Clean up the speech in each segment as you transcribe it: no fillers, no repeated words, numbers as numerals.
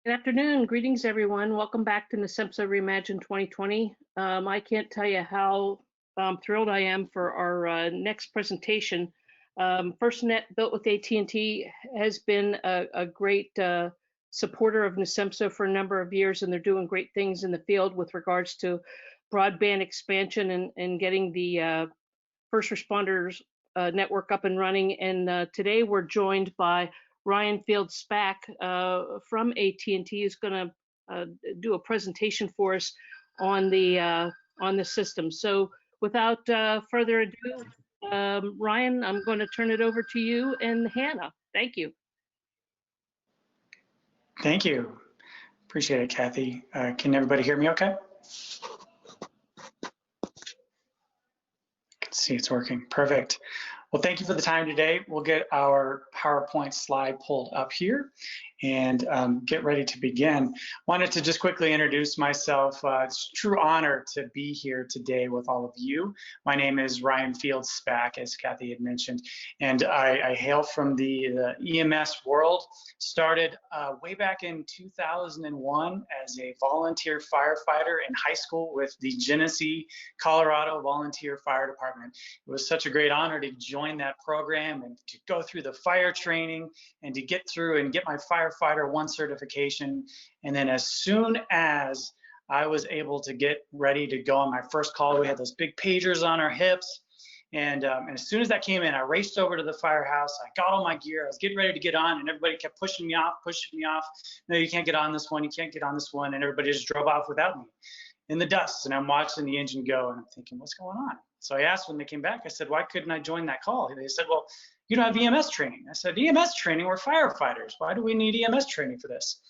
Good afternoon. Greetings, everyone. Welcome back to NASEMSO Reimagined 2020. I can't tell you how thrilled I am for our next presentation. FirstNet, built with AT&T, has been a great supporter of NASEMSO for a number of years, and they're doing great things in the field with regards to broadband expansion and getting the first responders network up and running. And today we're joined by Ryan Fields-Spack from AT&T, who's going to do a presentation for us on the system. So without further ado, Ryan, I'm going to turn it over to you and Hannah. Thank you. Thank you. Appreciate it, Kathy. Can everybody hear me okay? I can see it's working. Perfect. Well, thank you for the time today. We'll get our PowerPoint slide pulled up here and get ready to begin. Wanted to just quickly introduce myself. It's a true honor to be here today with all of you. My name is Ryan Fields-Spack, as Kathy had mentioned, and I hail from the EMS world. Started way back in 2001 as a volunteer firefighter in high school with the Genesee, Colorado Volunteer Fire Department. It was such a great honor to join that program and to go through the fire training and to get through and get my Firefighter 1 certification. And then as soon as I was able to get ready to go on my first call, we had those big pagers on our hips. And as soon as that came in, I raced over to the firehouse. I got all my gear. I was getting ready to get on, and everybody kept pushing me off. No, you can't get on this one. You can't get on this one. And everybody just drove off without me in the dust. And I'm watching the engine go, and I'm thinking, what's going on? So I asked when they came back, I said, why couldn't I join that call? And they said, well, you don't have EMS training. I said, EMS training? We're firefighters. Why do we need EMS training for this?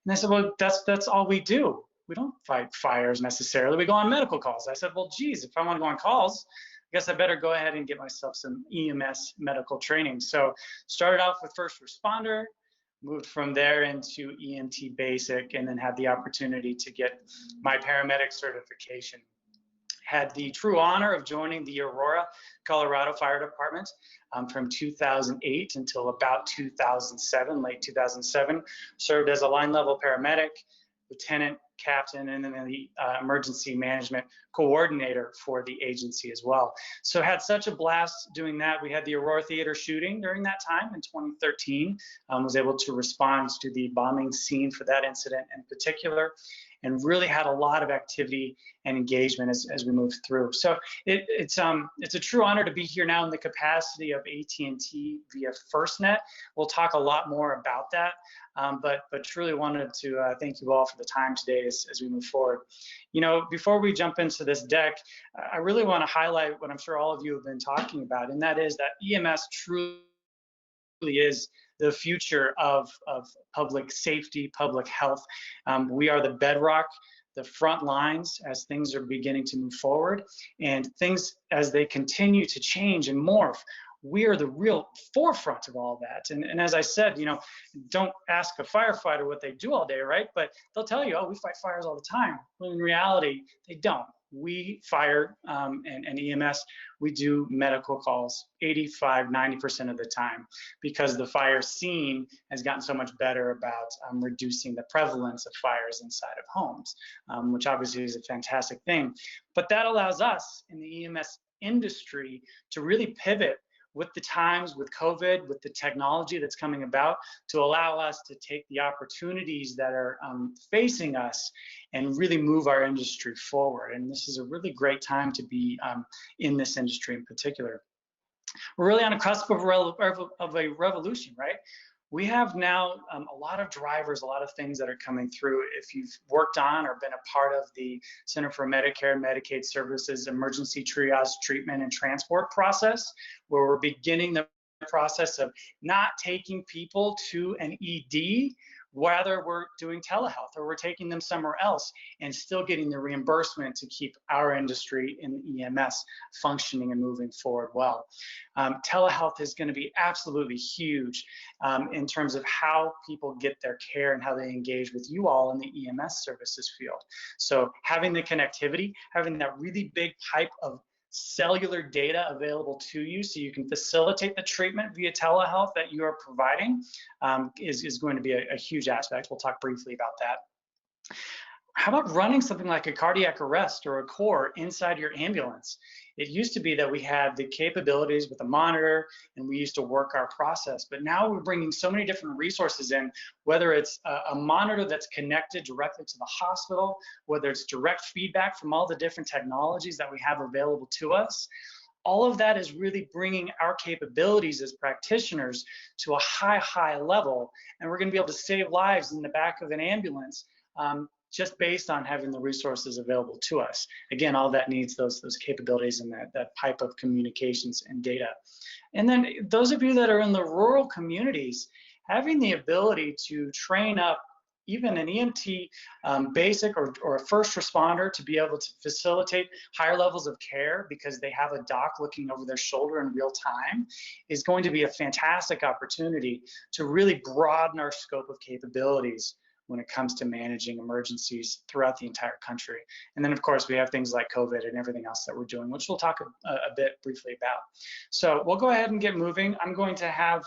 And they said, well, that's all we do. We don't fight fires necessarily. We go on medical calls. I said, well, geez, if I want to go on calls, I guess I better go ahead and get myself some EMS medical training. So started off with first responder, moved from there into EMT basic, and then had the opportunity to get my paramedic certification. Had the true honor of joining the Aurora, Colorado Fire Department from 2008 until about 2007, late 2007. Served as a line level paramedic, lieutenant, captain, and then the emergency management coordinator for the agency as well. So had such a blast doing that. We had the Aurora Theater shooting during that time in 2013. Was able to respond to the bombing scene for that incident in particular, and really had a lot of activity and engagement as we moved through. So it's a true honor to be here now in the capacity of AT&T via FirstNet. We'll talk a lot more about that, but truly wanted to thank you all for the time today as we move forward. You know, before we jump into this deck, I really want to highlight what I'm sure all of you have been talking about, and that is that EMS truly is the future of public safety, public health. We are the bedrock, the front lines as things are beginning to move forward, and things as they continue to change and morph. We are the real forefront of all that. And as I said, you know, don't ask a firefighter what they do all day, right? But they'll tell you, oh, we fight fires all the time. Well, in reality, they don't. We fire and EMS, we do medical calls 85, 90% of the time, because the fire scene has gotten so much better about reducing the prevalence of fires inside of homes, which obviously is a fantastic thing. But that allows us in the EMS industry to really pivot with the times, with COVID, with the technology that's coming about, to allow us to take the opportunities that are facing us and really move our industry forward. And this is a really great time to be in this industry in particular. We're really on a cusp of a revolution, right? We have now a lot of drivers, a lot of things that are coming through. If you've worked on or been a part of the Center for Medicare and Medicaid Services emergency triage, treatment, and transport process, where we're beginning the process of not taking people to an ED, whether we're doing telehealth or we're taking them somewhere else and still getting the reimbursement to keep our industry in EMS functioning and moving forward well. Telehealth is going to be absolutely huge in terms of how people get their care and how they engage with you all in the EMS services field. So having the connectivity, having that really big pipe of cellular data available to you so you can facilitate the treatment via telehealth that you are providing is going to be a huge aspect. We'll talk briefly about that. How about running something like a cardiac arrest or a core inside your ambulance? It used to be that we had the capabilities with a monitor and we used to work our process, but now we're bringing so many different resources in, whether it's a monitor that's connected directly to the hospital, whether it's direct feedback from all the different technologies that we have available to us. All of that is really bringing our capabilities as practitioners to a high level, and we're going to be able to save lives in the back of an ambulance just based on having the resources available to us. Again, all that needs those capabilities and that pipe of communications and data. And then those of you that are in the rural communities, having the ability to train up even an EMT basic or a first responder to be able to facilitate higher levels of care because they have a doc looking over their shoulder in real time is going to be a fantastic opportunity to really broaden our scope of capabilities when it comes to managing emergencies throughout the entire country. And then of course we have things like COVID and everything else that we're doing, which we'll talk a bit briefly about. So we'll go ahead and get moving. I'm going to have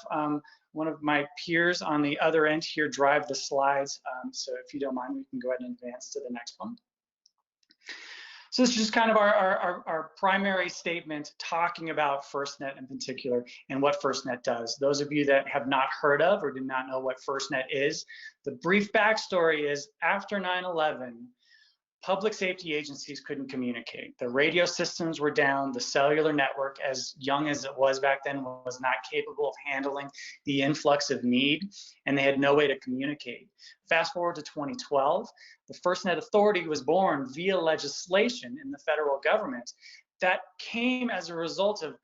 one of my peers on the other end here drive the slides. So if you don't mind, we can go ahead and advance to the next one. So this is just kind of our primary statement talking about FirstNet in particular and what FirstNet does. Those of you that have not heard of or do not know what FirstNet is, the brief backstory is after 9/11, public safety agencies couldn't communicate. The radio systems were down. The cellular network, as young as it was back then, was not capable of handling the influx of need, and they had no way to communicate. Fast forward to 2012, the FirstNet Authority was born via legislation in the federal government that came as a result of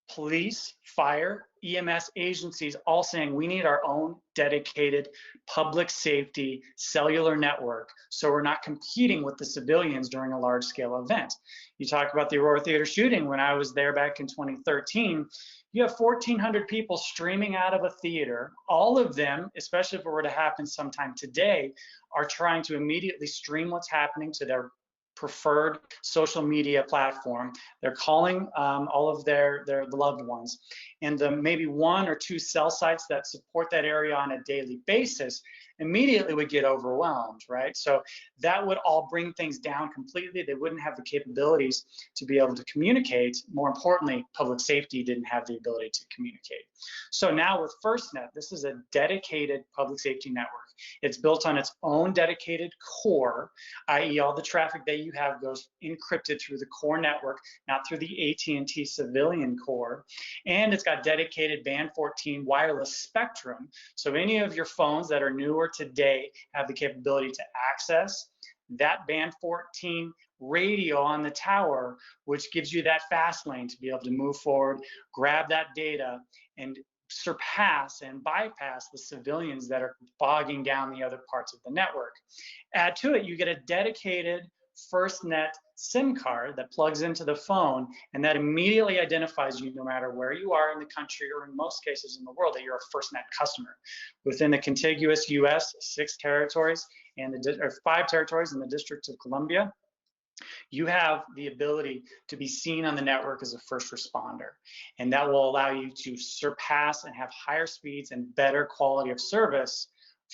police, fire, EMS agencies all saying we need our own dedicated public safety cellular network so we're not competing with the civilians during a large scale event. You talk about the Aurora Theater shooting. When I was there back in 2013, you have 1,400 people streaming out of a theater. All of them, especially if it were to happen sometime today, are trying to immediately stream what's happening to their preferred social media platform. They're calling all of their loved ones, and the maybe 1 or 2 cell sites that support that area on a daily basis immediately would get overwhelmed, right? So that would all bring things down completely. They wouldn't have the capabilities to be able to communicate. More importantly, public safety didn't have the ability to communicate. So now with FirstNet, this is a dedicated public safety network. It's built on its own dedicated core, i.e. all the traffic that you have goes encrypted through the core network, not through the AT&T civilian core. And it's got dedicated band 14 wireless spectrum. So any of your phones that are newer today have the capability to access that band 14 radio on the tower, which gives you that fast lane to be able to move forward, grab that data, and surpass and bypass the civilians that are bogging down the other parts of the network. Add to it, you get a dedicated FirstNet SIM card that plugs into the phone, and that immediately identifies you no matter where you are in the country or in most cases in the world that you're a FirstNet customer. Within the contiguous US, 6 territories and 5 territories in the District of Columbia, you have the ability to be seen on the network as a first responder. And that will allow you to surpass and have higher speeds and better quality of service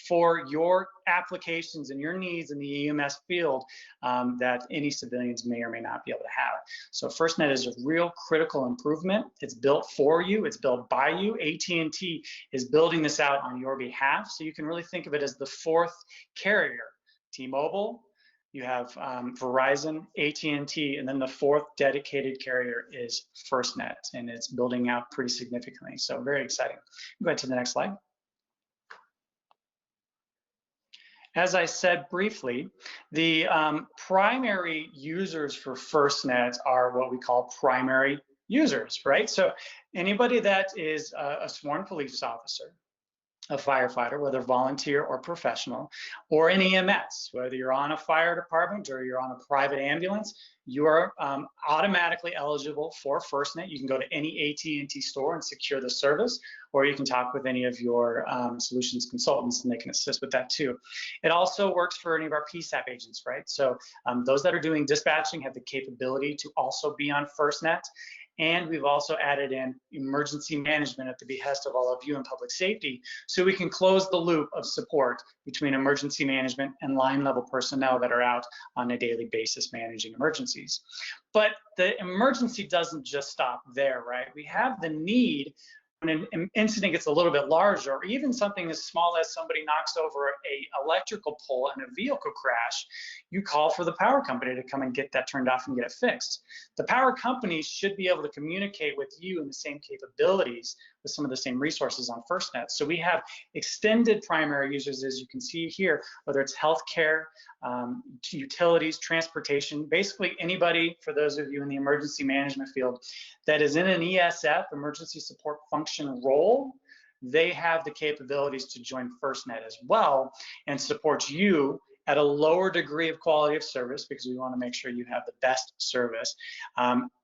for your applications and your needs in the EMS field that any civilians may or may not be able to have. So FirstNet is a real critical improvement. It's built for you, it's built by you. AT&T is building this out on your behalf. So you can really think of it as the 4th carrier. T-Mobile, you have Verizon, AT&T, and then the 4th dedicated carrier is FirstNet, and it's building out pretty significantly. So very exciting. Go ahead to the next slide. As I said briefly, the primary users for FirstNet are what we call primary users, right? So anybody that is a sworn police officer, a firefighter, whether volunteer or professional, or an EMS, whether you're on a fire department or you're on a private ambulance, you are automatically eligible for FirstNet. You can go to any AT&T store and secure the service, or you can talk with any of your solutions consultants and they can assist with that too. It also works for any of our PSAP agents, right? So those that are doing dispatching have the capability to also be on FirstNet. And we've also added in emergency management at the behest of all of you in public safety, so we can close the loop of support between emergency management and line level personnel that are out on a daily basis managing emergencies. But the emergency doesn't just stop there, right? We have the need when an incident gets a little bit larger, or even something as small as somebody knocks over an electrical pole in a vehicle crash, you call for the power company to come and get that turned off and get it fixed. The power companies should be able to communicate with you in the same capabilities with some of the same resources on FirstNet. So we have extended primary users, as you can see here, whether it's healthcare, utilities, transportation, basically anybody, for those of you in the emergency management field, that is in an ESF, emergency support function role, they have the capabilities to join FirstNet as well and support you at a lower degree of quality of service, because we want to make sure you have the best service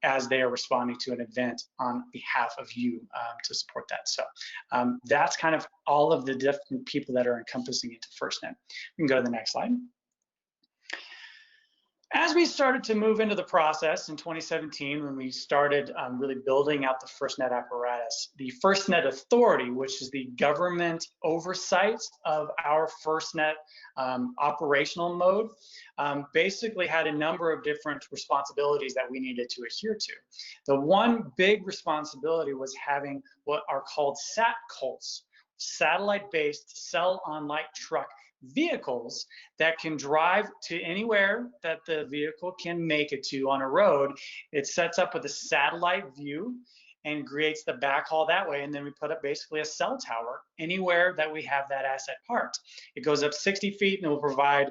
as they are responding to an event on behalf of you to support that. So that's kind of all of the different people that are encompassing into FirstNet. We can go to the next slide. As we started to move into the process in 2017, when we started really building out the FirstNet apparatus, the FirstNet Authority, which is the government oversight of our FirstNet operational mode, basically had a number of different responsibilities that we needed to adhere to. The one big responsibility was having what are called SATCOLs, satellite-based cell-on-light truck vehicles that can drive to anywhere that the vehicle can make it to on a road. It sets up with a satellite view and creates the backhaul that way, and then we put up basically a cell tower anywhere that we have that asset parked. It goes up 60 feet and it will provide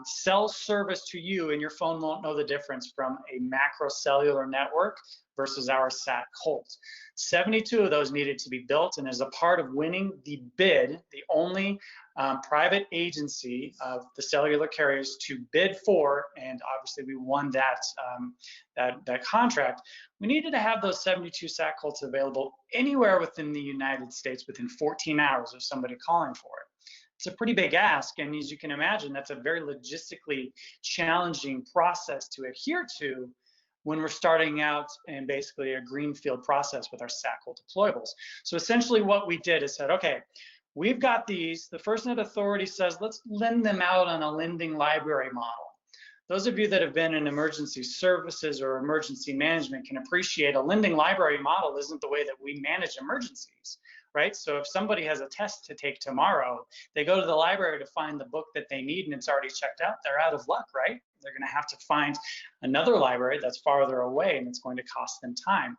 cell service to you, and your phone won't know the difference from a macro cellular network versus our SAT-COLT. 72 of those needed to be built, and as a part of winning the bid, the only private agency of the cellular carriers to bid for, and obviously we won that contract, we needed to have those 72 SAT-COLTs available anywhere within the United States within 14 hours of somebody calling for it. It's a pretty big ask, and as you can imagine, that's a very logistically challenging process to adhere to when we're starting out in basically a greenfield process with our SAT-COLT deployables. So essentially what we did is said, okay, we've got these, the FirstNet Authority says, let's lend them out on a lending library model. Those of you that have been in emergency services or emergency management can appreciate a lending library model isn't the way that we manage emergencies, right? So if somebody has a test to take tomorrow, they go to the library to find the book that they need and it's already checked out, they're out of luck, right? They're gonna have to find another library that's farther away and it's going to cost them time.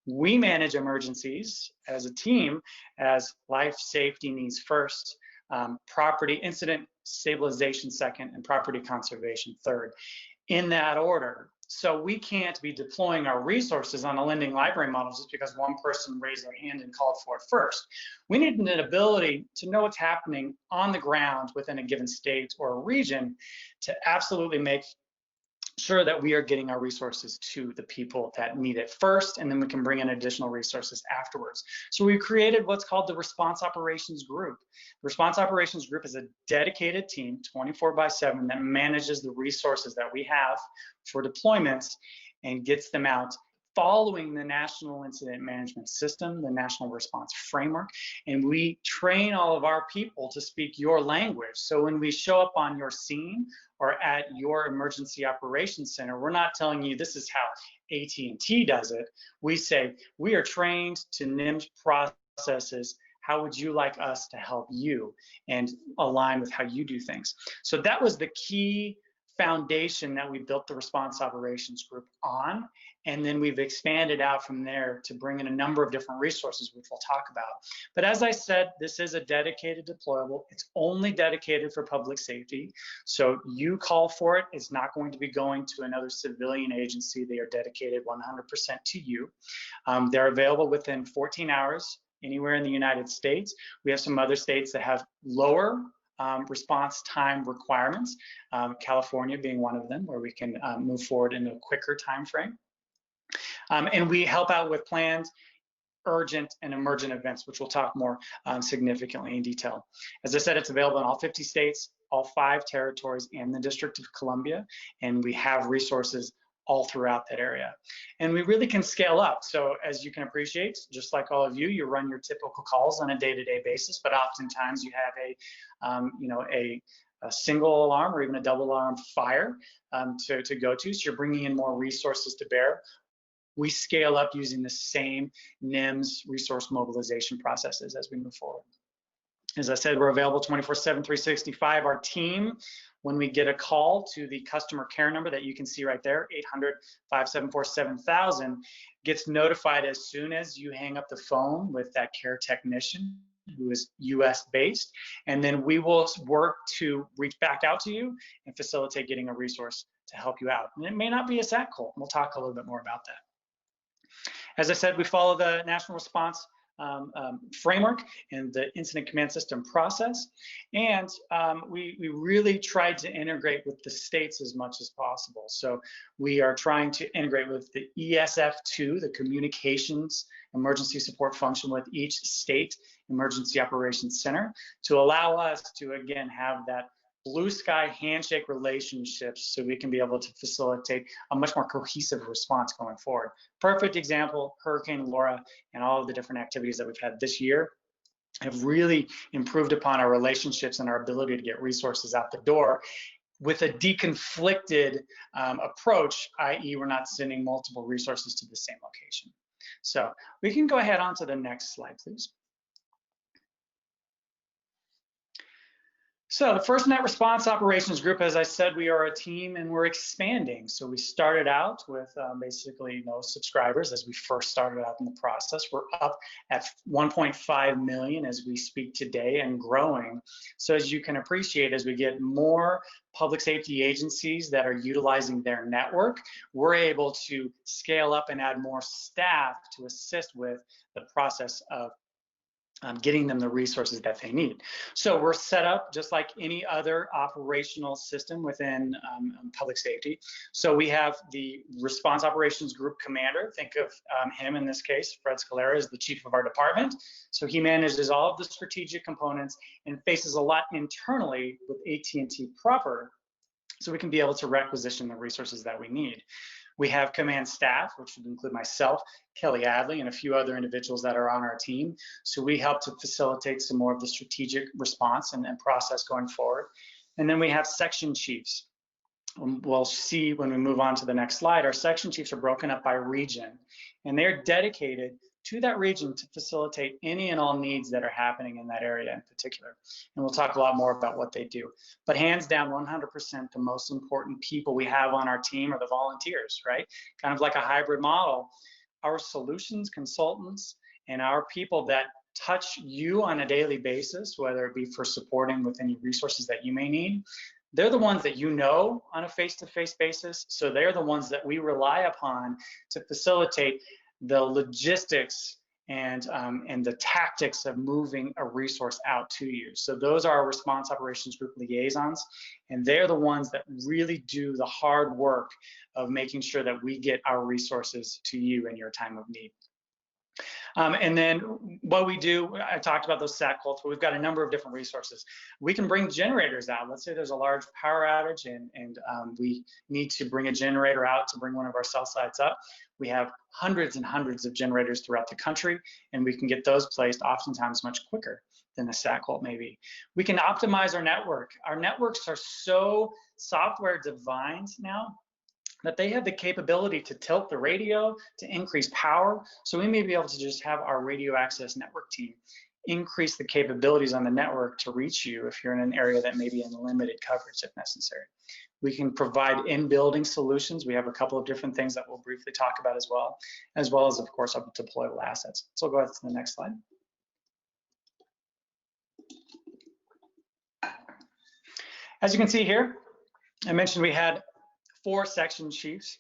We manage emergencies as a team as life safety needs first, property incident stabilization second, and property conservation third, in that order. So we can't be deploying our resources on a lending library model just because one person raised their hand and called for it first. We need an ability to know what's happening on the ground within a given state or region to absolutely make sure that we are getting our resources to the people that need it first, and then we can bring in additional resources afterwards. So we created what's called the Response Operations Group. The Response Operations Group is a dedicated team, 24/7, that manages the resources that we have for deployments and gets them out following the National Incident Management System, the National Response Framework, and we train all of our people to speak your language. So when we show up on your scene or at your emergency operations center, we're not telling you this is how AT&T does it. We say, we are trained to NIMS processes. How would you like us to help you and align with how you do things? So that was the key foundation that we built the Response Operations Group on, and then we've expanded out from there to bring in a number of different resources, which we'll talk about. But as I said, this is a dedicated deployable. It's only dedicated for public safety. So you call for it, it's not going to be going to another civilian agency. They are dedicated 100% to you. They're available within 14 hours anywhere in the United States. We have some other states that have lower response time requirements, California being one of them, where we can move forward in a quicker time frame. And we help out with planned, urgent, and emergent events, which we'll talk more significantly in detail. As I said, it's available in all 50 states, all 5 territories, and the District of Columbia, and we have resources all throughout that area. And we really can scale up. So as you can appreciate, just like all of you, you run your typical calls on a day-to-day basis, but oftentimes you have a single alarm or even a double alarm fire to go to. So you're bringing in more resources to bear. We scale up using the same NIMS resource mobilization processes as we move forward. As I said, we're available 24/7, 365. Our team, when we get a call to the customer care number that you can see right there, 800-574-7000, gets notified as soon as you hang up the phone with that care technician who is US based, and then we will work to reach back out to you and facilitate getting a resource to help you out. And it may not be a SAC call. We'll talk a little bit more about that. As I said, we follow the national response framework and the incident command system process. And we really tried to integrate with the states as much as possible. So we are trying to integrate with the ESF2, the Communications Emergency Support Function with each state emergency operations center, to allow us to, again, have that blue sky handshake relationships so we can be able to facilitate a much more cohesive response going forward. Perfect example, Hurricane Laura and all of the different activities that we've had this year have really improved upon our relationships and our ability to get resources out the door with a deconflicted approach, i.e. we're not sending multiple resources to the same location. So we can go ahead on to the next slide, please. So the FirstNet Response Operations Group, as I said, we are a team and we're expanding. So we started out with basically no subscribers as we first started out in the process. We're up at 1.5 million as we speak today and growing. So as you can appreciate, as we get more public safety agencies that are utilizing their network, we're able to scale up and add more staff to assist with the process of getting them the resources that they need. So we're set up just like any other operational system within public safety. So we have the Response Operations Group Commander. Think of him in this case, Fred Scalera, is the chief of our department. So he manages all of the strategic components and faces a lot internally with AT&T proper, so we can be able to requisition the resources that we need. We have command staff, which would include myself, Kelly Adley, and a few other individuals that are on our team. So we help to facilitate some more of the strategic response and process going forward. And then we have section chiefs. We'll see when we move on to the next slide, our section chiefs are broken up by region, and they're dedicated to that region to facilitate any and all needs that are happening in that area in particular. And we'll talk a lot more about what they do. But hands down, 100% the most important people we have on our team are the volunteers, right? Kind of like a hybrid model. Our solutions consultants and our people that touch you on a daily basis, whether it be for supporting with any resources that you may need, they're the ones that you know on a face-to-face basis. So they're the ones that we rely upon to facilitate the logistics and the tactics of moving a resource out to you. So those are our Response Operations Group liaisons, and they're the ones that really do the hard work of making sure that we get our resources to you in your time of need. And then what we do, I talked about those SAC calls, but we've got a number of different resources. We can bring generators out. Let's say there's a large power outage and we need to bring a generator out to bring one of our cell sites up. We have hundreds and hundreds of generators throughout the country, and we can get those placed oftentimes much quicker than a SAC call maybe. We can optimize our network. Our networks are so software defined now that they have the capability to tilt the radio, to increase power. So we may be able to just have our radio access network team increase the capabilities on the network to reach you if you're in an area that may be in limited coverage if necessary. We can provide in-building solutions. We have a couple of different things that we'll briefly talk about as well as, of course, our deployable assets. So we'll go ahead to the next slide. As you can see here, I mentioned we had 4 section chiefs.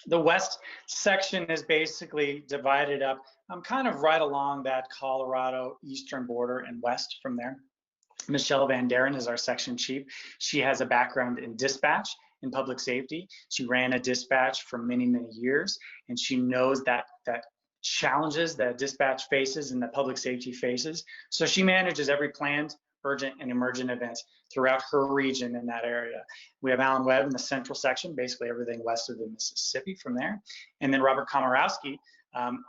The West section is basically divided up kind of right along that Colorado eastern border and west from there. Michelle Van Deren is our section chief. She has a background in dispatch, in public safety. She ran a dispatch for many, many years, and she knows that challenges that dispatch faces and that public safety faces. So she manages every planned, urgent, and emergent events throughout her region in that area. We have Alan Webb in the central section, basically everything west of the Mississippi from there. And then Robert Komorowski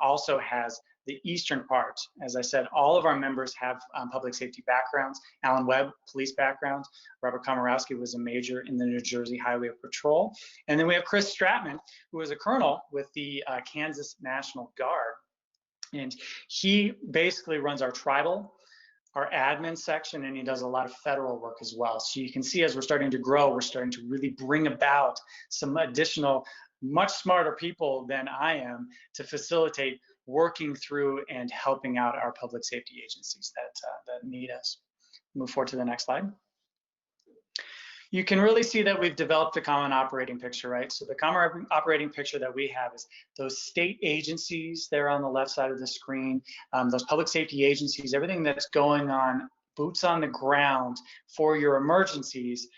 also has the eastern part. As I said, all of our members have public safety backgrounds. Alan Webb, police background. Robert Komorowski was a major in the New Jersey Highway Patrol. And then we have Chris Stratman, who was a colonel with the Kansas National Guard. And he basically runs our tribal, our admin section, and he does a lot of federal work as well. So you can see as we're starting to grow, we're starting to really bring about some additional, much smarter people than I am to facilitate working through and helping out our public safety agencies that need us. Move forward to the next slide. You can really see that we've developed a common operating picture, right? So the common operating picture that we have is those state agencies there on the left side of the screen, those public safety agencies, everything that's going on, boots on the ground for your emergencies.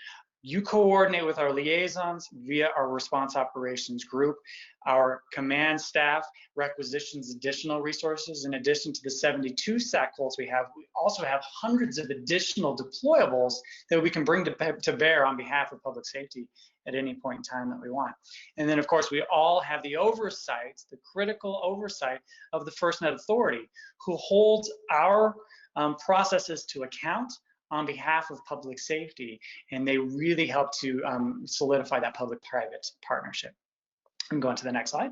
You coordinate with our liaisons via our response operations group. Our command staff requisitions additional resources. In addition to the 72 SAC goals we also have hundreds of additional deployables that we can bring to bear on behalf of public safety at any point in time that we want. And then of course we all have the oversight, the critical oversight of the FirstNet Authority, who holds our processes to account on behalf of public safety, and they really help to solidify that public-private partnership. I'm going to the next slide.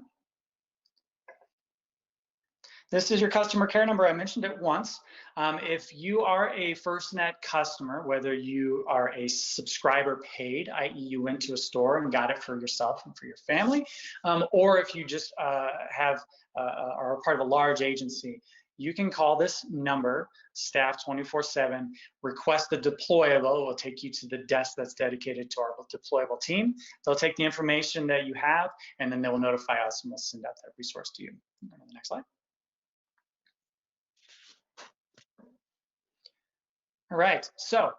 This is your customer care number. I mentioned it once. If you are a FirstNet customer, whether you are a subscriber paid, i.e. you went to a store and got it for yourself and for your family, or if you just are part of a large agency, you can call this number, staff 24/7, request the deployable. It will take you to the desk that's dedicated to our deployable team. They'll take the information that you have, and then they will notify us, and we'll send out that resource to you. Go to the next slide. All right, so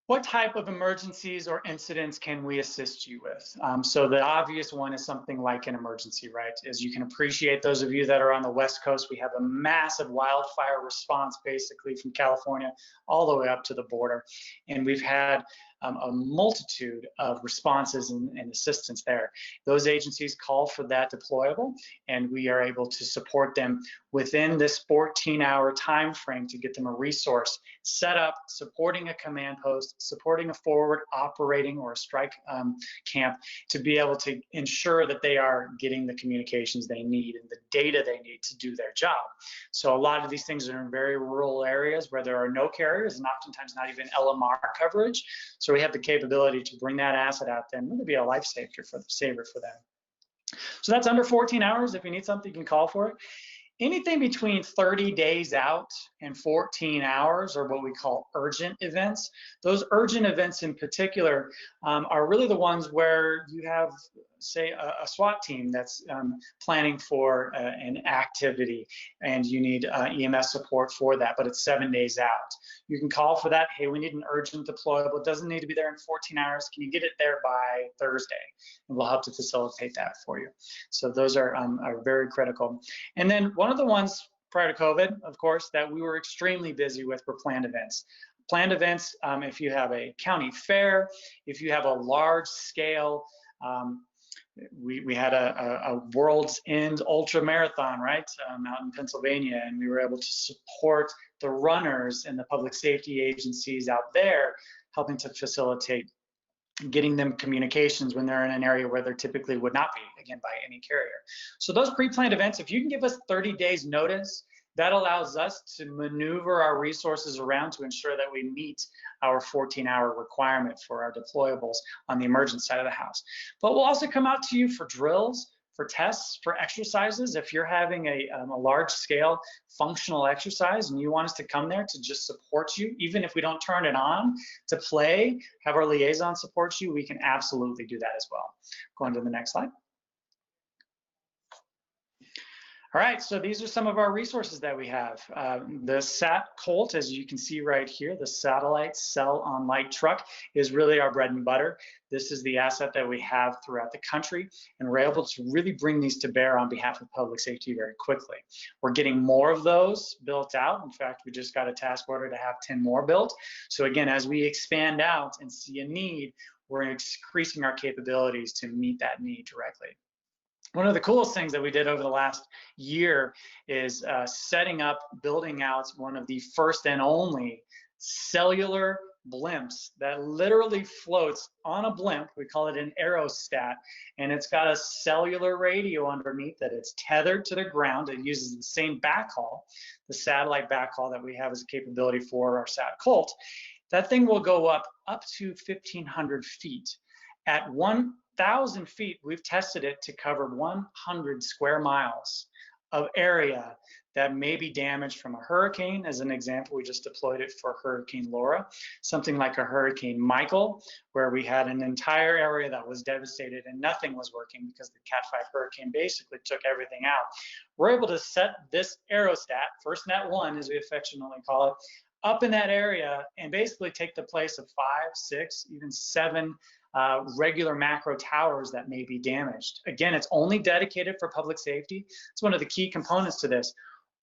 what type of emergencies or incidents can we assist you with? So the obvious one is something like an emergency, right? As you can appreciate, those of you that are on the West Coast, we have a massive wildfire response basically from California all the way up to the border. And we've had a multitude of responses and assistance there. Those agencies call for that deployable, and we are able to support them within this 14-hour time frame to get them a resource set up, supporting a command post, supporting a forward operating or a strike camp to be able to ensure that they are getting the communications they need and the data they need to do their job. So a lot of these things are in very rural areas where there are no carriers and oftentimes not even LMR coverage. So we have the capability to bring that asset out there and really be a lifesaver for them. So that's under 14 hours. If you need something, you can call for it. Anything between 30 days out and 14 hours are what we call urgent events. Those urgent events in particular are really the ones where you have, say, a SWAT team that's planning for an activity and you need EMS support for that, but it's 7 days out. You can call for that. Hey, we need an urgent deployable. It doesn't need to be there in 14 hours. Can you get it there by Thursday? And we'll help to facilitate that for you. So those are very critical. And then one of the ones prior to COVID, of course, that we were extremely busy with were planned events. Planned events, if you have a county fair, if you have a large scale, we had a World's End Ultra Marathon, right, out in Pennsylvania, and we were able to support the runners and the public safety agencies out there, helping to facilitate getting them communications when they're in an area where there typically would not be, again, by any carrier. So those pre-planned events, if you can give us 30 days notice, that allows us to maneuver our resources around to ensure that we meet our 14-hour requirement for our deployables on the emergent side of the house. But we'll also come out to you for drills, for tests, for exercises. If you're having a large-scale functional exercise and you want us to come there to just support you, even if we don't turn it on to play, have our liaison support you, we can absolutely do that as well. Going to the next slide. All right, so these are some of our resources that we have. The SAT Colt, as you can see right here, the Satellite Cell on Light Truck is really our bread and butter. This is the asset that we have throughout the country, and we're able to really bring these to bear on behalf of public safety very quickly. We're getting more of those built out. In fact, we just got a task order to have 10 more built. So again, as we expand out and see a need, we're increasing our capabilities to meet that need directly. One of the coolest things that we did over the last year is setting up, building out one of the first and only cellular blimps that literally floats on a blimp. We call it an aerostat, and it's got a cellular radio underneath that it's tethered to the ground. It uses the same backhaul, the satellite backhaul that we have as a capability for our Sat Colt. That thing will go up to 1,500 feet. At 1,000 feet, we've tested it to cover 100 square miles of area that may be damaged from a hurricane. As an example, we just deployed it for Hurricane Laura, something like a Hurricane Michael, where we had an entire area that was devastated and nothing was working because the Cat 5 hurricane basically took everything out. We're able to set this aerostat, FirstNet 1 as we affectionately call it, up in that area and basically take the place of 5, 6, even 7 regular macro towers that may be damaged. Again, it's only dedicated for public safety. It's one of the key components to this.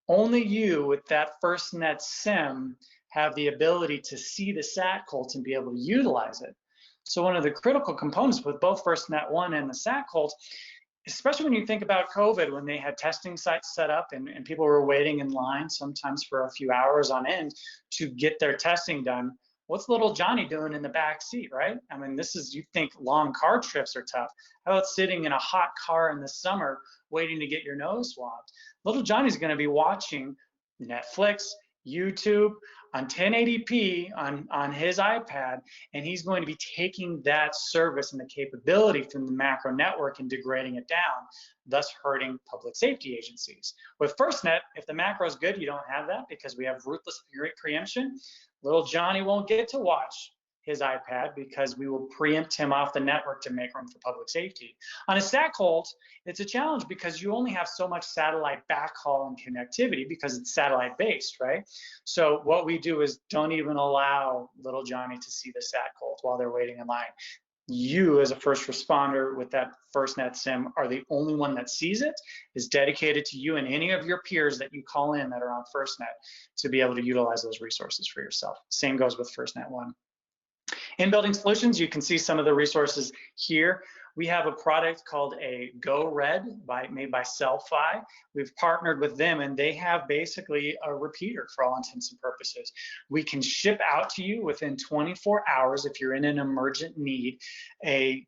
Only you with that FirstNet SIM have the ability to see the Sat Colt and be able to utilize it. So one of the critical components with both FirstNet 1 and the Sat Colt, especially when you think about COVID, when they had testing sites set up and people were waiting in line sometimes for a few hours on end to get their testing done, what's little Johnny doing in the back seat, right? I mean, this is, you think long car trips are tough. How about sitting in a hot car in the summer waiting to get your nose swabbed? Little Johnny's going to be watching Netflix, YouTube on 1080p on his iPad, and he's going to be taking that service and the capability from the macro network and degrading it down, thus hurting public safety agencies. With FirstNet, if the macro is good, you don't have that because we have ruthless preemption. Little Johnny won't get to watch his iPad because we will preempt him off the network to make room for public safety. On a Sat Colt, it's a challenge because you only have so much satellite backhaul and connectivity because it's satellite based, right? So what we do is don't even allow little Johnny to see the Sat Colt while they're waiting in line. You as a first responder with that FirstNet SIM are the only one that sees it, is dedicated to you and any of your peers that you call in that are on FirstNet to be able to utilize those resources for yourself. Same goes with FirstNet 1. In Building Solutions, you can see some of the resources here. We have a product called a Go Red made by Cellfi. We've partnered with them and they have basically a repeater for all intents and purposes. We can ship out to you within 24 hours if you're in an emergent need, an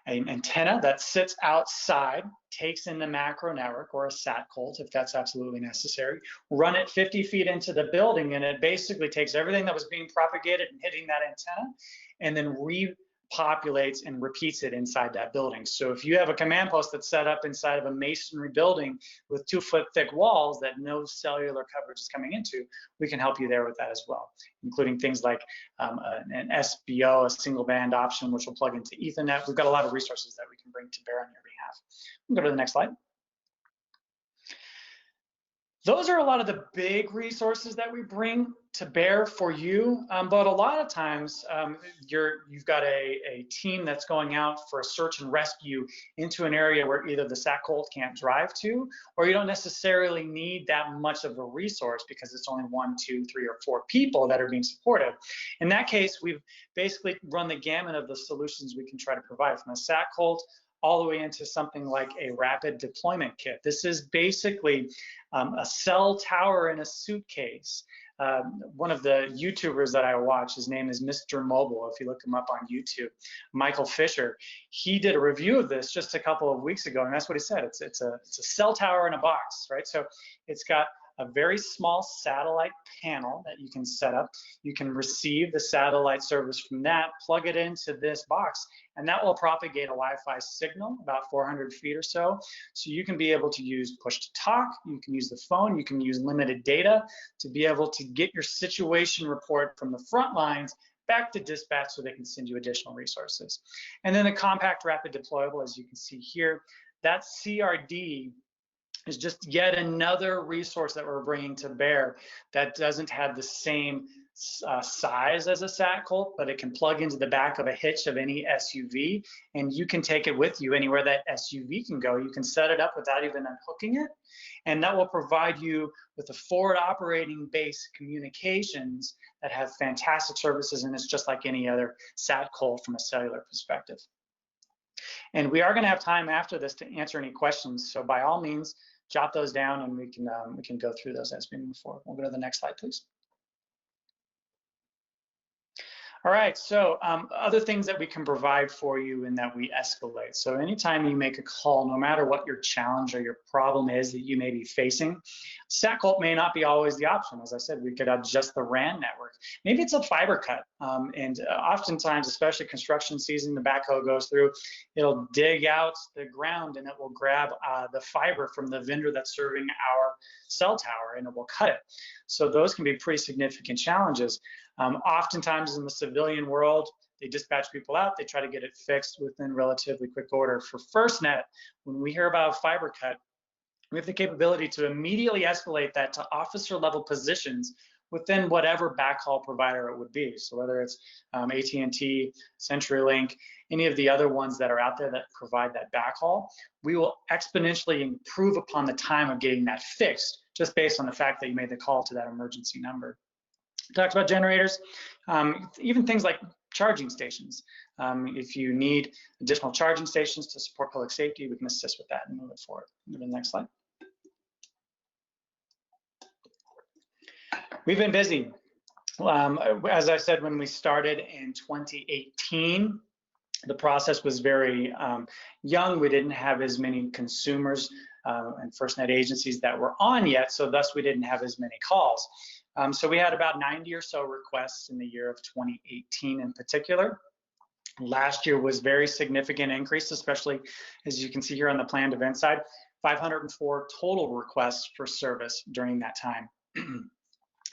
antenna that sits outside, takes in the macro network or a Sat Colt if that's absolutely necessary, run it 50 feet into the building, and it basically takes everything that was being propagated and hitting that antenna and then repopulates and repeats it inside that building. So if you have a command post that's set up inside of a masonry building with 2-foot thick walls that no cellular coverage is coming into, we can help you there with that as well, including things like an SBO, a single band option, which will plug into Ethernet. We've got a lot of resources that we can bring to bear on your behalf. We'll go to the next slide. Those are a lot of the big resources that we bring to bear for you, but a lot of times you've got a team that's going out for a search and rescue into an area where either the Sat Colt can't drive to, or you don't necessarily need that much of a resource because it's only 1, 2, 3, or 4 people that are being supported. In that case, we've basically run the gamut of the solutions we can try to provide, from a Sat Colt all the way into something like a rapid deployment kit. This is basically a cell tower in a suitcase. One of the YouTubers that I watch, his name is Mr. Mobile, if you look him up on YouTube, Michael Fisher, he did a review of this just a couple of weeks ago, and that's what he said. It's a cell tower in a box, right? So it's got a very small satellite panel that you can set up. You can receive the satellite service from that, plug it into this box, and that will propagate a Wi-Fi signal about 400 feet or so. So you can be able to use push to talk, you can use the phone, you can use limited data to be able to get your situation report from the front lines back to dispatch so they can send you additional resources. And then the compact rapid deployable, as you can see here, that CRD is just yet another resource that we're bringing to bear that doesn't have the same size as a sat Colt, but it can plug into the back of a hitch of any SUV, and you can take it with you anywhere that SUV can go. You can set it up without even unhooking it, and that will provide you with a forward operating base communications that have fantastic services, and it's just like any other sat Colt from a cellular perspective. And we are going to have time after this to answer any questions, so by all means, jot those down, and we can go through those as we move forward. We'll go to the next slide, please. All right, so other things that we can provide for you and that we escalate. So anytime you make a call, no matter what your challenge or your problem is that you may be facing, sat Colt may not be always the option. As I said, we could adjust the RAN network. Maybe it's a fiber cut, and oftentimes, especially construction season, the backhoe goes through, it'll dig out the ground and it will grab the fiber from the vendor that's serving our cell tower, and it will cut it. So those can be pretty significant challenges. Oftentimes in the civilian world, they dispatch people out, they try to get it fixed within relatively quick order. For FirstNet, when we hear about a fiber cut, we have the capability to immediately escalate that to officer level positions within whatever backhaul provider it would be. So whether it's AT&T, CenturyLink, any of the other ones that are out there that provide that backhaul, we will exponentially improve upon the time of getting that fixed, just based on the fact that you made the call to that emergency number. Talked about generators, even things like charging stations. If you need additional charging stations to support public safety, we can assist with that and move it forward. Move to the next slide. We've been busy. As I said, when we started in 2018, the process was very young. We didn't have as many consumers and FirstNet agencies that were on yet, so thus we didn't have as many calls. So we had about 90 or so requests in the year of 2018 in particular. Last year was very significant increase, especially as you can see here on the planned event side, 504 total requests for service during that time.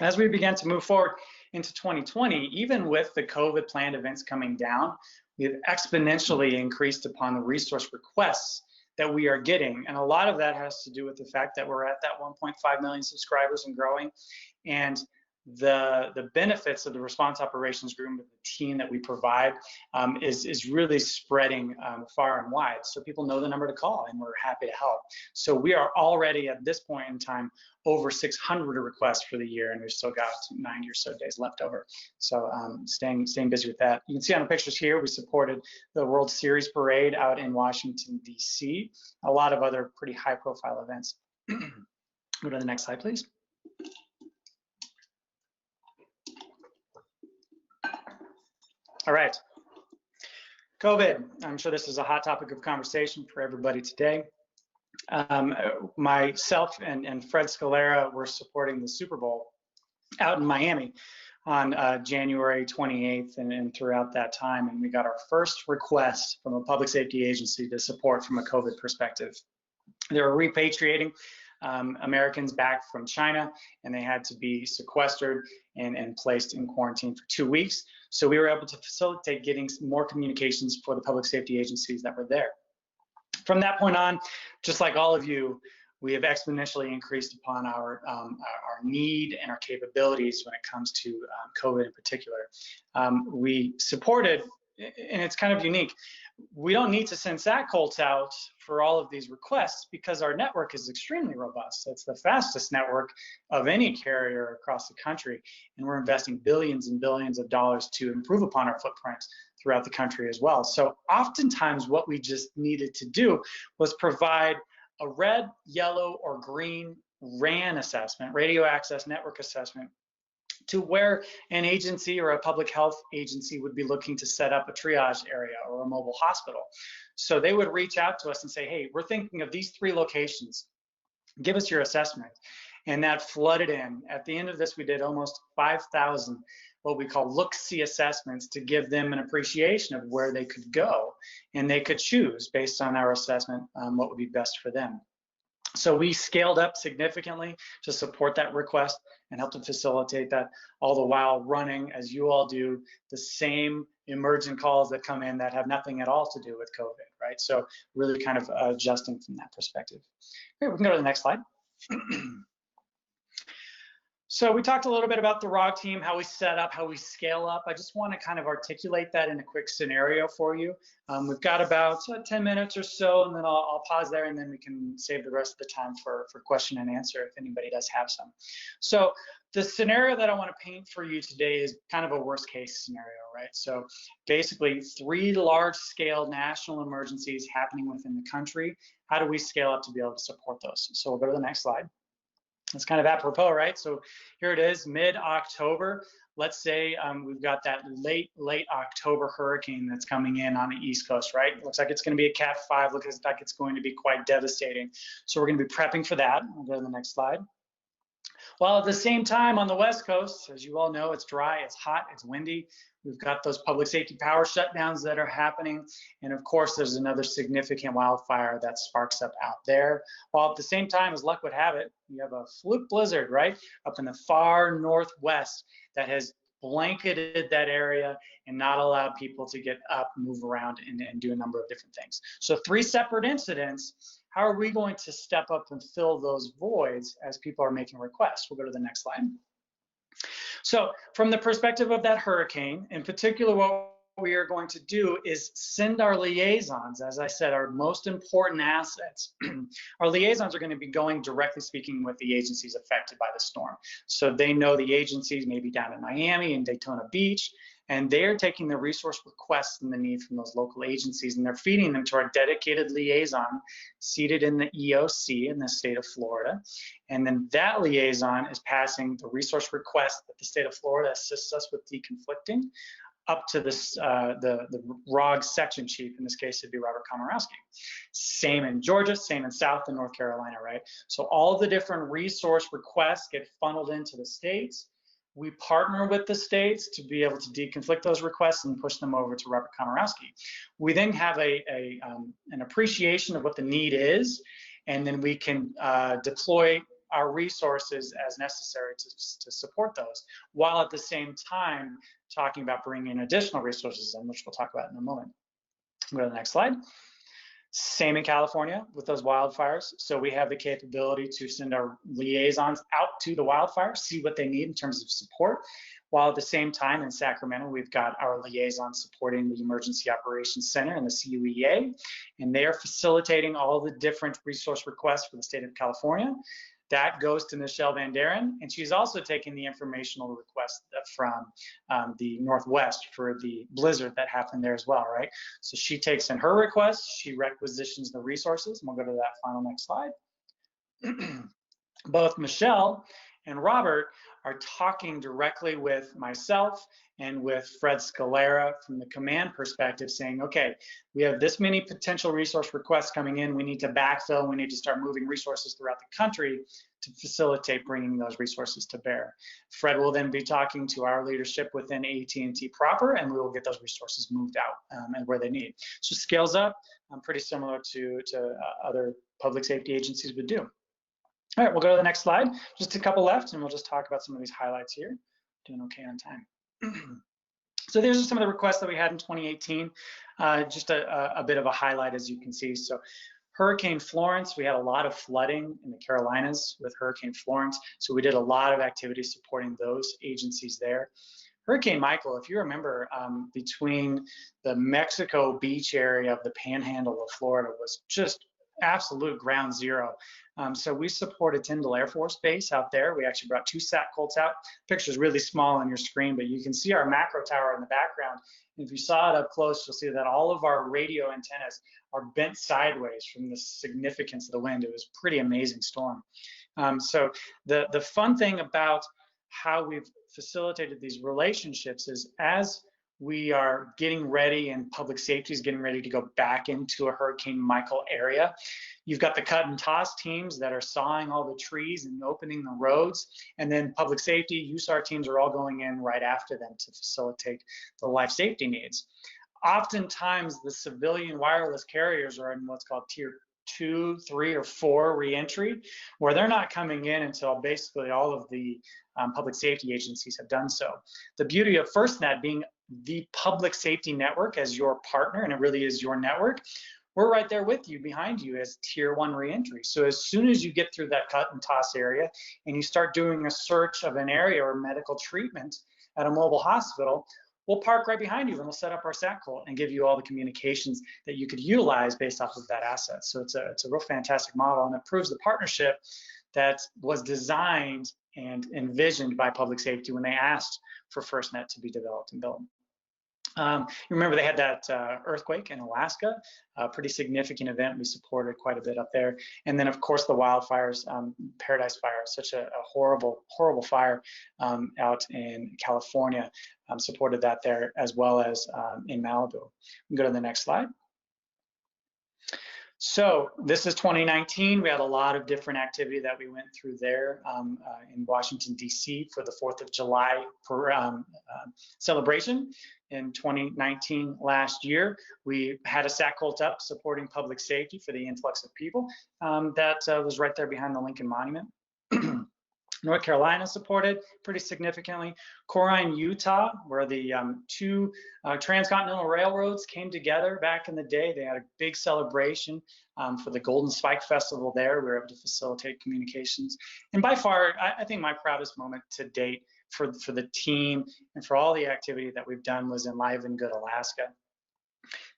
As we began to move forward into 2020, even with the COVID planned events coming down, we have exponentially increased upon the resource requests that we are getting. And a lot of that has to do with the fact that we're at that 1.5 million subscribers and growing. And the benefits of the response operations group, the team that we provide, is really spreading far and wide. So people know the number to call, and we're happy to help. So we are already at this point in time over 600 requests for the year, and we've still got 90 or so days left over. So staying busy with that. You can see on the pictures here, we supported the World Series parade out in Washington, D.C. A lot of other pretty high-profile events. Go to the next slide, please. All right, COVID. I'm sure this is a hot topic of conversation for everybody today. Myself and Fred Scalera were supporting the Super Bowl out in Miami on January 28th and throughout that time, and we got our first request from a public safety agency to support from a COVID perspective. They were repatriating Americans back from China, and they had to be sequestered and placed in quarantine for 2 weeks. So we were able to facilitate getting more communications for the public safety agencies that were there. From that point on, just like all of you, we have exponentially increased upon our need and our capabilities when it comes to COVID in particular. We supported, and it's kind of unique, we don't need to send sat Colts out for all of these requests because our network is extremely robust. It's the fastest network of any carrier across the country, and we're investing billions and billions of dollars to improve upon our footprint throughout the country as well. So oftentimes what we just needed to do was provide a red, yellow, or green RAN assessment, radio access network assessment, to where an agency or a public health agency would be looking to set up a triage area or a mobile hospital. So they would reach out to us and say, hey, we're thinking of these 3 locations. Give us your assessment. And that flooded in. At the end of this, we did almost 5,000 what we call look-see assessments to give them an appreciation of where they could go. And they could choose based on our assessment what would be best for them. So we scaled up significantly to support that request and help to facilitate that, all the while running, as you all do, the same emergent calls that come in that have nothing at all to do with COVID, right? So really kind of adjusting from that perspective. Okay, we can go to the next slide. So we talked a little bit about the ROG team, how we set up, how we scale up. I just want to kind of articulate that in a quick scenario for you. We've got about 10 minutes or so, and then I'll pause there, and then we can save the rest of the time for question and answer if anybody does have some. So the scenario that I want to paint for you today is kind of a worst case scenario, right? So basically 3 large scale national emergencies happening within the country. How do we scale up to be able to support those? So we'll go to the next slide. It's kind of apropos, right? So here it is, mid-October. Let's say we've got that late October hurricane that's coming in on the East Coast, right? Looks like it's going to be a Cat 5. Looks like it's going to be quite devastating. So we're going to be prepping for that. We'll go to the next slide. While at the same time on the West Coast, as you all know, it's dry, it's hot, it's windy. We've got those public safety power shutdowns that are happening. And of course, there's another significant wildfire that sparks up out there. While at the same time, as luck would have it, you have a fluke blizzard, right? Up in the far northwest that has blanketed that area and not allowed people to get up, move around, and do a number of different things. So 3 separate incidents. How are we going to step up and fill those voids as people are making requests? We'll go to the next slide. So from the perspective of that hurricane, in particular, what we are going to do is send our liaisons, as I said, our most important assets. Our liaisons are going to be going directly speaking with the agencies affected by the storm. So they know the agencies maybe down in Miami and Daytona Beach, and they're taking the resource requests and the need from those local agencies, and they're feeding them to our dedicated liaison seated in the EOC in the state of Florida. And then that liaison is passing the resource request that the state of Florida assists us with deconflicting up to this, the ROG section chief. In this case, it'd be Robert Komorowski. Same in Georgia, same in South and North Carolina, right? So all the different resource requests get funneled into the states. We partner with the states to be able to deconflict those requests and push them over to Robert Komorowski. We then have an appreciation of what the need is, and then we can deploy our resources as necessary to support those, while at the same time talking about bringing in additional resources in, which we'll talk about in a moment. Go to the next slide. Same in California with those wildfires. So we have the capability to send our liaisons out to the wildfires, see what they need in terms of support, while at the same time in Sacramento, we've got our liaisons supporting the Emergency Operations Center and the CUEA, and they are facilitating all the different resource requests for the state of California. That goes to Michelle Van Daren, and she's also taking the informational request from the Northwest for the blizzard that happened there as well, right? So she takes in her request, she requisitions the resources, and we'll go to that final next slide. Both Michelle and Robert are talking directly with myself and with Fred Scalera from the command perspective, saying, okay, we have this many potential resource requests coming in, we need to backfill, we need to start moving resources throughout the country to facilitate bringing those resources to bear. Fred will then be talking to our leadership within AT&T proper, and we will get those resources moved out and where they need. So scales up, pretty similar to other public safety agencies would do. All right, we'll go to the next slide. Just a couple left, and we'll just talk about some of these highlights here. Doing okay on time. So these are some of the requests that we had in 2018. Just a bit of a highlight, as you can see. So Hurricane Florence, we had a lot of flooding in the Carolinas with Hurricane Florence. So we did a lot of activities supporting those agencies there. Hurricane Michael, if you remember, between the Mexico beach area of the panhandle of Florida was just absolute ground zero. So we supported Tyndall Air Force Base out there. We actually brought 2 SAT Colts out. Picture's really small on your screen, but you can see our macro tower in the background. And if you saw it up close, you'll see that all of our radio antennas are bent sideways from the significance of the wind. It was a pretty amazing storm. So the fun thing about how we've facilitated these relationships is as we are getting ready and public safety is getting ready to go back into a Hurricane Michael area, you've got the cut and toss teams that are sawing all the trees and opening the roads, and then public safety, USAR teams are all going in right after them to facilitate the life safety needs. Oftentimes, the civilian wireless carriers are in what's called tier 2, 3, or 4 reentry, where they're not coming in until basically all of the public safety agencies have done so. The beauty of FirstNet being the public safety network as your partner, and it really is your network, we're right there with you, behind you as tier 1 reentry. So as soon as you get through that cut and toss area and you start doing a search of an area or medical treatment at a mobile hospital, we'll park right behind you and we'll set up our SAT-cult and give you all the communications that you could utilize based off of that asset. So it's a real fantastic model, and it proves the partnership that was designed and envisioned by public safety when they asked for FirstNet to be developed and built. You remember they had that earthquake in Alaska, a pretty significant event. We supported quite a bit up there. And then, of course, the wildfires, Paradise Fire, such a horrible, horrible fire out in California, supported that there, as well as in Malibu. We can go to the next slide. So this is 2019. We had a lot of different activity that we went through there in Washington, D.C. for the 4th of July celebration. In 2019, last year, we had a SAT-cult up supporting public safety for the influx of people that was right there behind the Lincoln Monument. North Carolina supported pretty significantly. Corrine, Utah, where the two transcontinental railroads came together back in the day. They had a big celebration for the Golden Spike Festival there. We were able to facilitate communications. And by far, I think my proudest moment to date for the team and for all the activity that we've done was in Live and Good, Alaska.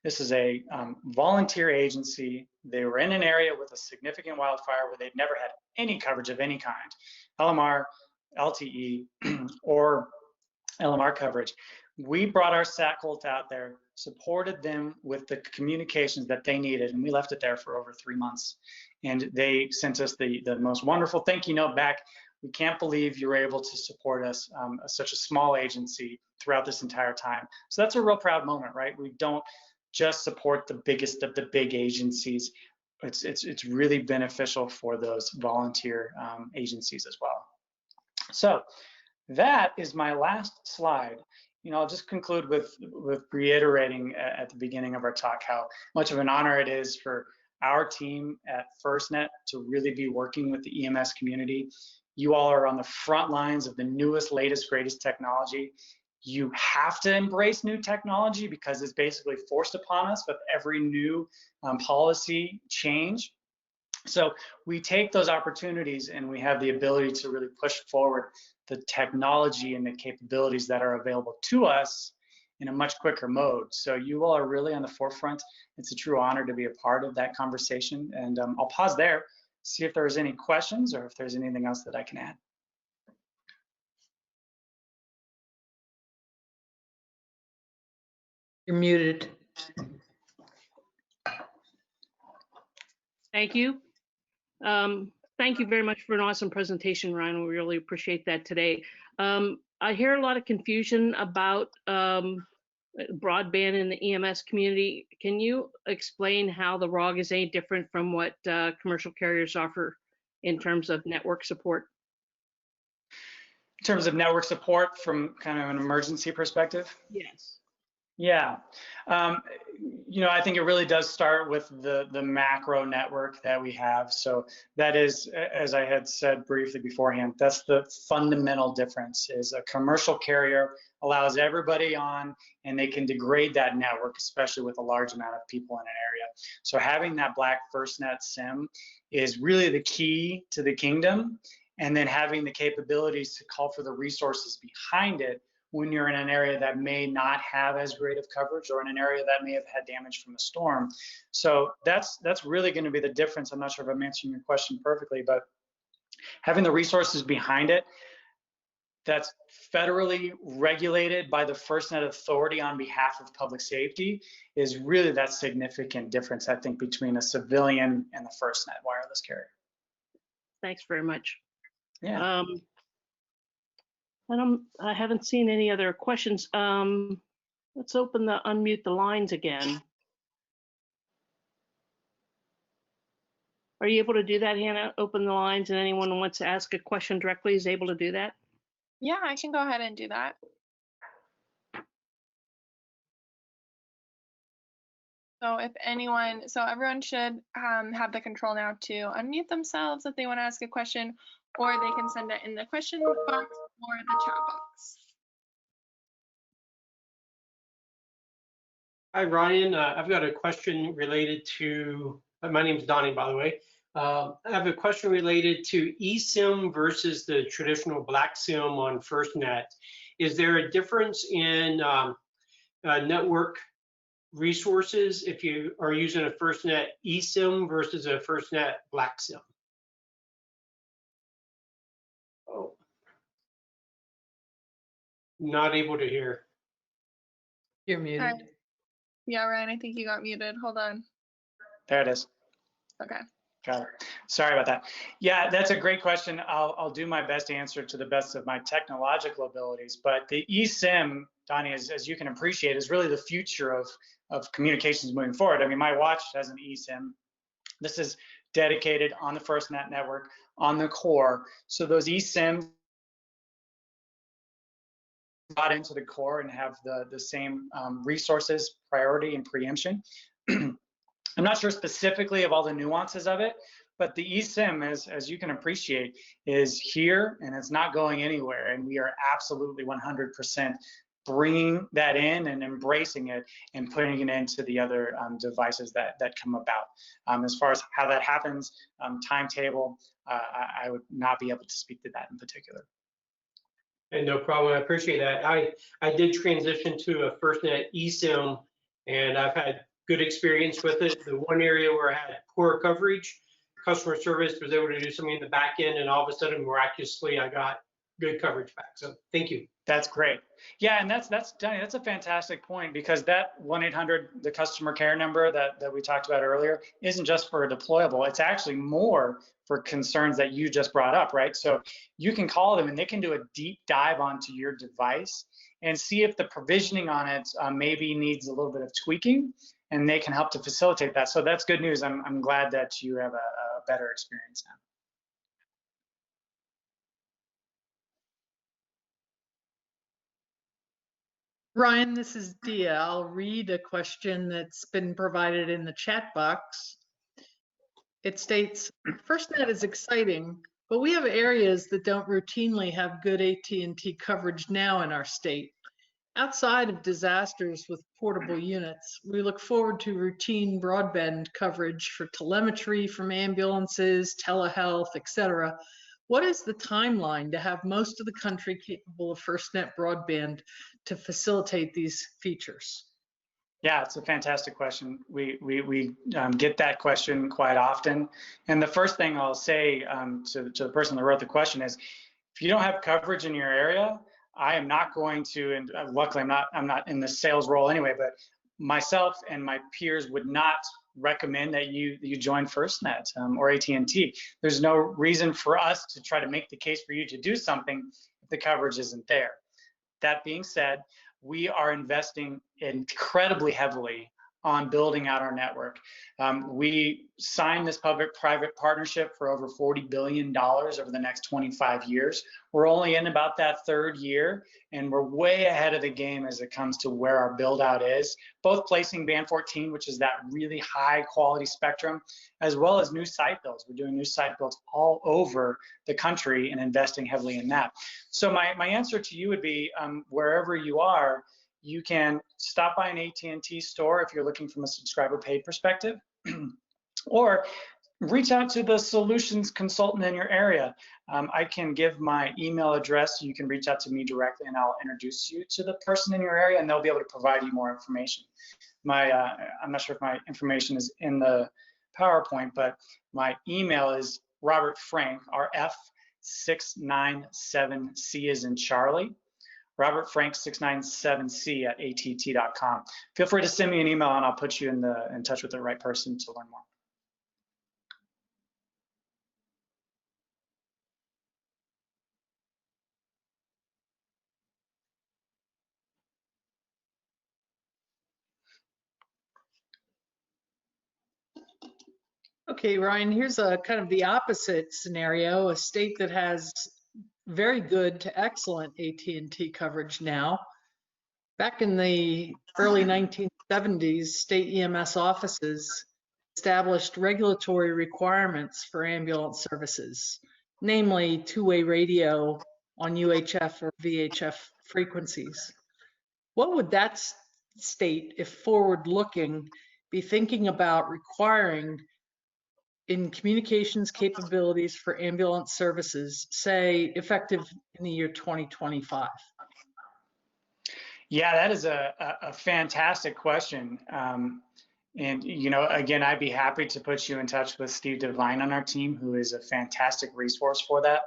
This is a volunteer agency. They were in an area with a significant wildfire where they'd never had any coverage of any kind, LMR, LTE, or LMR coverage. We brought our SAT-cult out there, supported them with the communications that they needed, and we left it there for over 3 months. And they sent us the most wonderful thank you note back. We can't believe you were able to support us, such a small agency, throughout this entire time. So that's a real proud moment, right? We don't just support the biggest of the big agencies. It's really beneficial for those volunteer agencies as well. So that is my last slide. You know, I'll just conclude with reiterating at the beginning of our talk how much of an honor it is for our team at FirstNet to really be working with the EMS community. You all are on the front lines of the newest, latest, greatest technology. You have to embrace new technology because it's basically forced upon us with every new policy change. So we take those opportunities and we have the ability to really push forward the technology and the capabilities that are available to us in a much quicker mode. So you all are really on the forefront. It's a true honor to be a part of that conversation. And I'll pause there, see if there's any questions or if there's anything else that I can add. You're muted. Thank you. Thank you very much for an awesome presentation, Ryan. We really appreciate that today. I hear a lot of confusion about broadband in the EMS community. Can you explain how the ROG is any different from what commercial carriers offer in terms of network support? In terms of network support from kind of an emergency perspective? Yes. Yeah, you know, I think it really does start with the macro network that we have. So that is, as I had said briefly beforehand, that's the fundamental difference. Is a commercial carrier allows everybody on, and they can degrade that network, especially with a large amount of people in an area. So having that black FirstNet SIM is really the key to the kingdom, and then having the capabilities to call for the resources behind it when you're in an area that may not have as great of coverage or in an area that may have had damage from a storm. So that's really going to be the difference. I'm not sure if I'm answering your question perfectly, but having the resources behind it that's federally regulated by the FirstNet Authority on behalf of public safety is really that significant difference, I think, between a civilian and the FirstNet wireless carrier. Thanks very much. Yeah. I haven't seen any other questions. Let's unmute the lines again. Are you able to do that, Hannah? Open the lines and anyone who wants to ask a question directly is able to do that? Yeah, I can go ahead and do that. So if anyone, so everyone should have the control now to unmute themselves if they want to ask a question, or they can send it in the question box or the chat box. Hi, Ryan. I've got a question related to, my name's Donnie, by the way. I have a question related to eSIM versus the traditional black SIM on FirstNet. Is there a difference in network resources if you are using a FirstNet eSIM versus a FirstNet black SIM? Oh, not able to hear. You're muted. Hi. Yeah, Ryan, I think you got muted. Hold on. There it is. Okay. Got it. Sorry about that. Yeah, that's a great question. I'll do my best to answer to the best of my technological abilities. But the eSIM, Donnie, as you can appreciate, is really the future of communications moving forward. I mean, my watch has an eSIM. This is dedicated on the FirstNet network, on the core. So those eSIMs got into the core and have the same resources, priority, and preemption. I'm not sure specifically of all the nuances of it, but the eSIM, as you can appreciate, is here and it's not going anywhere. And we are absolutely 100% bringing that in and embracing it and putting it into the other devices that come about. As far as how that happens, timetable, I would not be able to speak to that in particular. And no problem, I appreciate that. I did transition to a FirstNet eSIM, and I've had good experience with it. The one area where I had poor coverage, customer service was able to do something in the back end, and all of a sudden, miraculously, I got good coverage back. So thank you. That's great. Yeah, and that's Donnie, that's a fantastic point, because that 1-800, the customer care number that we talked about earlier, isn't just for a deployable. It's actually more for concerns that you just brought up, right? So you can call them and they can do a deep dive onto your device and see if the provisioning on it maybe needs a little bit of tweaking, and they can help to facilitate that. So that's good news. I'm glad that you have a better experience now. Ryan, this is Dia. I'll read a question that's been provided in the chat box. It states, FirstNet is exciting, but we have areas that don't routinely have good AT&T coverage now in our state. Outside of disasters with portable units, we look forward to routine broadband coverage for telemetry from ambulances, telehealth, etc. What is the timeline to have most of the country capable of FirstNet broadband to facilitate these features? Yeah, it's a fantastic question. We get that question quite often. And the first thing I'll say to the person that wrote the question is, if you don't have coverage in your area, I am not going to, and luckily I'm not in the sales role anyway, but myself and my peers would not recommend that you join FirstNet or AT&T. There's no reason for us to try to make the case for you to do something if the coverage isn't there. That being said, we are investing incredibly heavily on building out our network. We signed this public-private partnership for over $40 billion over the next 25 years. We're only in about that third year, and we're way ahead of the game as it comes to where our build out is, both placing band 14, which is that really high quality spectrum, as well as new site builds. We're doing new site builds all over the country and investing heavily in that. So my answer to you would be, wherever you are, you can stop by an AT&T store if you're looking from a subscriber paid perspective, or reach out to the solutions consultant in your area. I can give my email address. You can reach out to me directly and I'll introduce you to the person in your area and they'll be able to provide you more information. I'm not sure if my information is in the PowerPoint, but my email is Robert Frank, RF697C as in Charlie. Robert Frank 697C at att.com. Feel free to send me an email and I'll put you in touch with the right person to learn more. Okay, Ryan, here's a kind of the opposite scenario, a state that has very good to excellent AT&T coverage now. Back in the early 1970s, state EMS offices established regulatory requirements for ambulance services, namely two-way radio on UHF or VHF frequencies. What would that state, if forward-looking, be thinking about requiring in communications capabilities for ambulance services, say effective in the year 2025? Yeah, that is a fantastic question. And, you know, again, I'd be happy to put you in touch with Steve Devine on our team, who is a fantastic resource for that.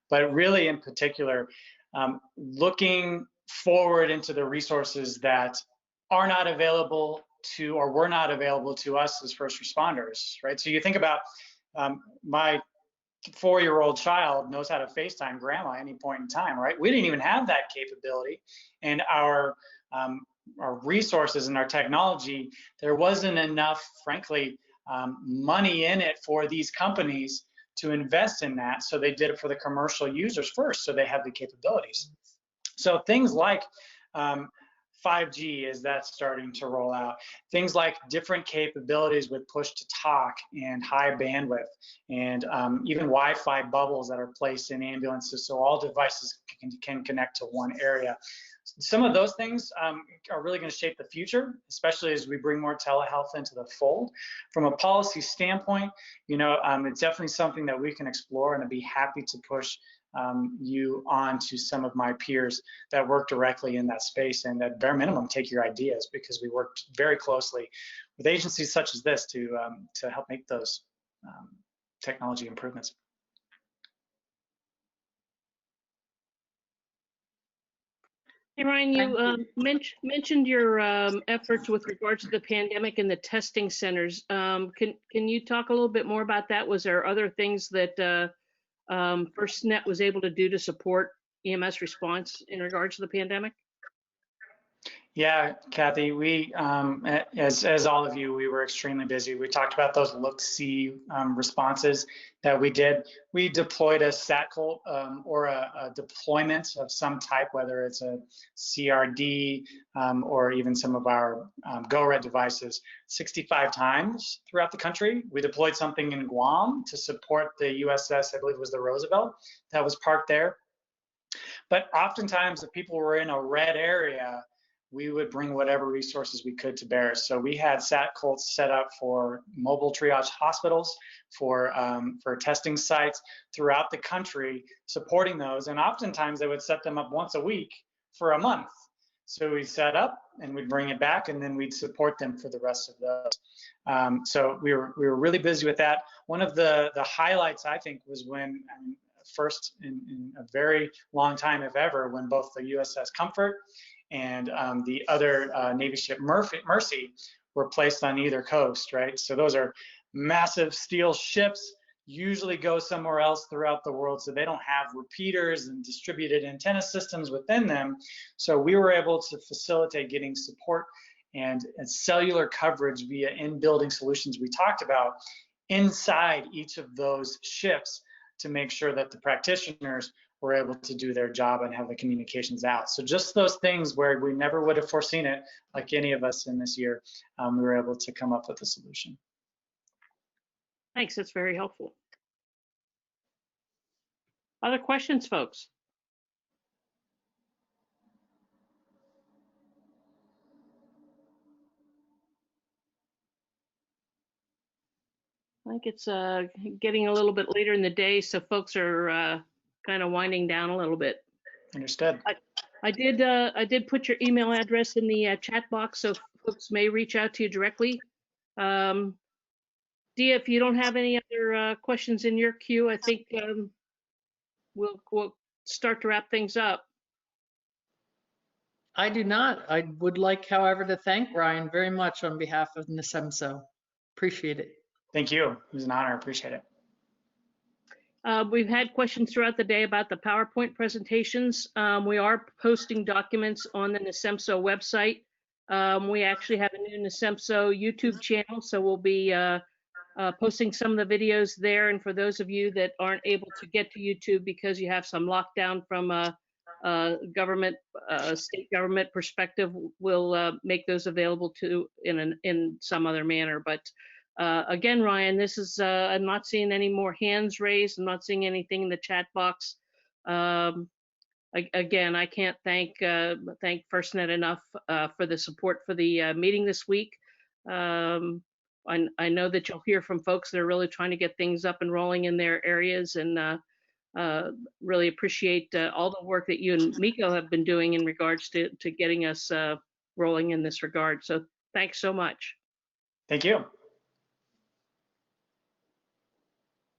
But really, in particular, looking forward into the resources that are not available to, or were not available to us as first responders, right? So you think about my 4-year-old child knows how to FaceTime grandma at any point in time, right? We didn't even have that capability, and our resources and our technology, there wasn't enough, frankly, money in it for these companies to invest in that. So they did it for the commercial users first, so they have the capabilities. So things like 5G, as that's starting to roll out, things like different capabilities with push to talk and high bandwidth, and even Wi-Fi bubbles that are placed in ambulances so all devices can connect to one area. Some of those things are really going to shape the future, especially as we bring more telehealth into the fold. From a policy standpoint, you know, it's definitely something that we can explore, and I'd be happy to push you on to some of my peers that work directly in that space, and at bare minimum take your ideas, because we worked very closely with agencies such as this to help make those technology improvements. Hey, Ryan, you mentioned your efforts with regards to the pandemic and the testing centers. Can you talk a little bit more about that? Was there other things that FirstNet was able to do to support EMS response in regards to the pandemic? Yeah, Kathy, we, as all of you, we were extremely busy. We talked about those look-see responses that we did. We deployed a SATCOLT or a deployment of some type, whether it's a CRD or even some of our GO-RED devices, 65 times throughout the country. We deployed something in Guam to support the USS, I believe it was the Roosevelt, that was parked there. But oftentimes, if people were in a red area, we would bring whatever resources we could to bear. So we had SATCOLTs set up for mobile triage hospitals, for testing sites throughout the country, supporting those. And oftentimes they would set them up once a week for a month. So we'd set up and we'd bring it back, and then we'd support them for the rest of those. So we were really busy with that. One of the highlights, I think, was when first in a very long time, if ever, when both the USS Comfort and the other Navy ship Mercy were placed on either coast, right? So those are massive steel ships, usually go somewhere else throughout the world, so they don't have repeaters and distributed antenna systems within them. So we were able to facilitate getting support and cellular coverage via in-building solutions we talked about inside each of those ships to make sure that the practitioners were able to do their job and have the communications out. So just those things where we never would have foreseen it, like any of us in this year, we were able to come up with a solution. Thanks, that's very helpful. Other questions, folks? I think it's getting a little bit later in the day, so folks are kind of winding down a little bit. Understood. I did put your email address in the chat box, so folks may reach out to you directly. Dia, if you don't have any other questions in your queue, I think we'll start to wrap things up. I do not. I would like, however, to thank Ryan very much on behalf of NASEMSO. Appreciate it. Thank you. It was an honor. I appreciate it. We've had questions throughout the day about the PowerPoint presentations. We are posting documents on the NASEMSO website. We actually have a new NASEMSO YouTube channel, so we'll be posting some of the videos there. And for those of you that aren't able to get to YouTube because you have some lockdown from a government, state government perspective, we'll make those available to in some other manner. But again, Ryan, this is, I'm not seeing any more hands raised. I'm not seeing anything in the chat box. again, I can't thank FirstNet enough for the support for the meeting this week. I know that you'll hear from folks that are really trying to get things up and rolling in their areas, and really appreciate all the work that you and Miko have been doing in regards to getting us rolling in this regard. So thanks so much. Thank you.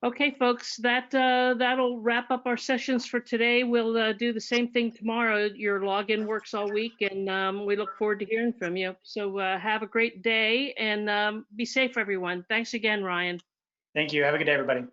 Okay, folks, that'll wrap up our sessions for today. We'll do the same thing tomorrow. Your login works all week, and we look forward to hearing from you. So have a great day, and be safe, everyone. Thanks again, Ryan. Thank you. Have a good day, everybody.